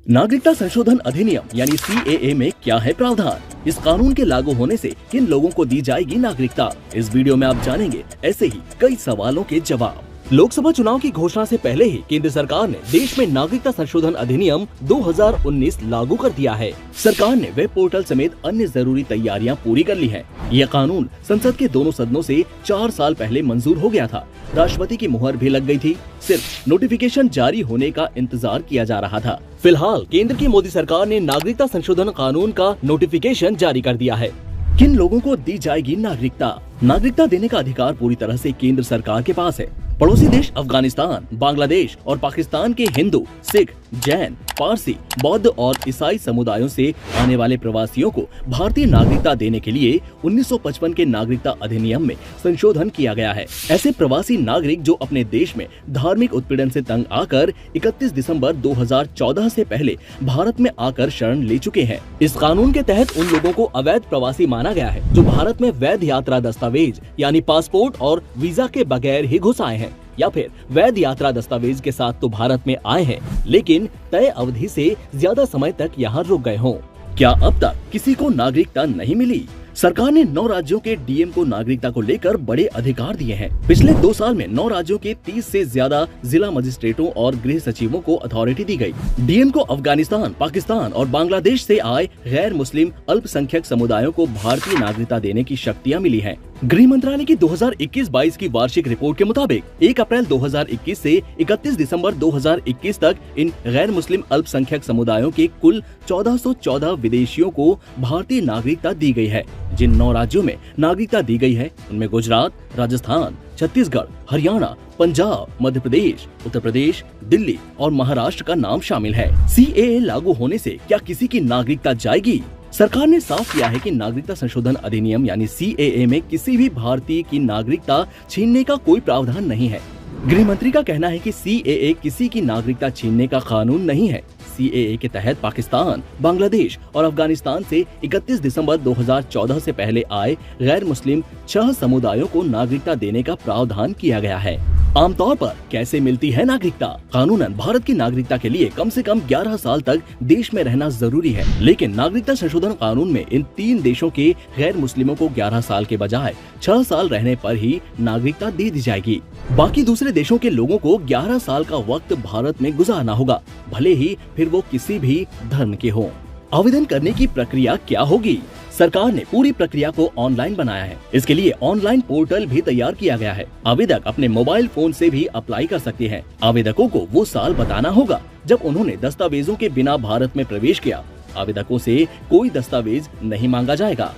नागरिकता संशोधन अधिनियम यानी CAA में क्या है प्रावधान? इस कानून के लागू होने से किन लोगों को दी जाएगी नागरिकता? इस वीडियो में आप जानेंगे ऐसे ही कई सवालों के जवाब। लोकसभा चुनाव की घोषणा से पहले ही केंद्र सरकार ने देश में नागरिकता संशोधन अधिनियम 2019 लागू कर दिया है। सरकार ने वेब पोर्टल समेत अन्य जरूरी तैयारियां पूरी कर ली हैं। यह कानून संसद के दोनों सदनों से 4 साल पहले मंजूर हो गया था। राष्ट्रपति की मुहर भी लग गई थी। सिर्फ नोटिफिकेशन जारी होने का इंतजार किया जा रहा था। फिलहाल केंद्र की मोदी सरकार ने नागरिकता संशोधन कानून का नोटिफिकेशन जारी कर दिया है। किन लोगों को दी जाएगी नागरिकता? नागरिकता देने का अधिकार पूरी तरह से केंद्र सरकार के पास है। पड़ोसी देश अफगानिस्तान, बांग्लादेश और पाकिस्तान के हिंदू, सिख, जैन, पारसी, बौद्ध और ईसाई समुदायों से आने वाले प्रवासियों को भारतीय नागरिकता देने के लिए 1955 के नागरिकता अधिनियम में संशोधन किया गया है। ऐसे प्रवासी नागरिक जो अपने देश में धार्मिक उत्पीड़न से तंग आकर 31 दिसंबर 2014 से पहले भारत में आकर शरण ले चुके हैं। इस कानून के तहत उन लोगों को अवैध प्रवासी माना गया है जो भारत में वैध यात्रा दस्तावेज यानी पासपोर्ट और वीजा के बगैर ही घुस आए हैं, या फिर वैध यात्रा दस्तावेज के साथ तो भारत में आए हैं लेकिन तय अवधि से ज्यादा समय तक यहाँ रुक गए हों। क्या अब तक किसी को नागरिकता नहीं मिली? सरकार ने 9 राज्यों के डीएम को नागरिकता को लेकर बड़े अधिकार दिए हैं। पिछले 2 साल में 9 राज्यों के 30 से ज्यादा जिला मजिस्ट्रेटों और गृह सचिवों को अथॉरिटी दी गई। डीएम को अफगानिस्तान, पाकिस्तान और बांग्लादेश से आए गैर मुस्लिम अल्पसंख्यक समुदायों को भारतीय नागरिकता देने की शक्तियाँ मिली हैं। गृह मंत्रालय की 2021-22 की वार्षिक रिपोर्ट के मुताबिक 1 अप्रैल 2021 से 31 दिसंबर 2021 तक इन गैर मुस्लिम अल्पसंख्यक समुदायों के कुल 1414 विदेशियों को भारतीय नागरिकता दी गई है। जिन 9 राज्यों में नागरिकता दी गई है उनमें गुजरात, राजस्थान, छत्तीसगढ़, हरियाणा, पंजाब, मध्य प्रदेश, उत्तर प्रदेश, दिल्ली और महाराष्ट्र का नाम शामिल है। CAA लागू होने से क्या किसी की नागरिकता जाएगी? सरकार ने साफ किया है कि नागरिकता संशोधन अधिनियम यानी CAA में किसी भी भारतीय की नागरिकता छीनने का कोई प्रावधान नहीं है। गृह मंत्री का कहना है कि CAA किसी की नागरिकता छीनने का कानून नहीं है। CAA के तहत पाकिस्तान, बांग्लादेश और अफगानिस्तान से 31 दिसंबर 2014 से पहले आए गैर मुस्लिम 6 समुदायों को नागरिकता देने का प्रावधान किया गया है। आमतौर पर कैसे मिलती है नागरिकता? कानूनन भारत की नागरिकता के लिए कम से कम 11 साल तक देश में रहना जरूरी है, लेकिन नागरिकता संशोधन कानून में इन 3 देशों के गैर मुस्लिमों को 11 साल के बजाय 6 साल रहने पर ही नागरिकता दे दी जाएगी। बाकी दूसरे देशों के लोगों को 11 साल का वक्त भारत में गुजारना होगा, भले ही फिर वो किसी भी धर्म के हों। आवेदन करने की प्रक्रिया क्या होगी? सरकार ने पूरी प्रक्रिया को ऑनलाइन बनाया है। इसके लिए ऑनलाइन पोर्टल भी तैयार किया गया है। आवेदक अपने मोबाइल फोन से भी अप्लाई कर सकते हैं। आवेदकों को वो साल बताना होगा जब उन्होंने दस्तावेजों के बिना भारत में प्रवेश किया। आवेदकों से कोई दस्तावेज नहीं मांगा जाएगा।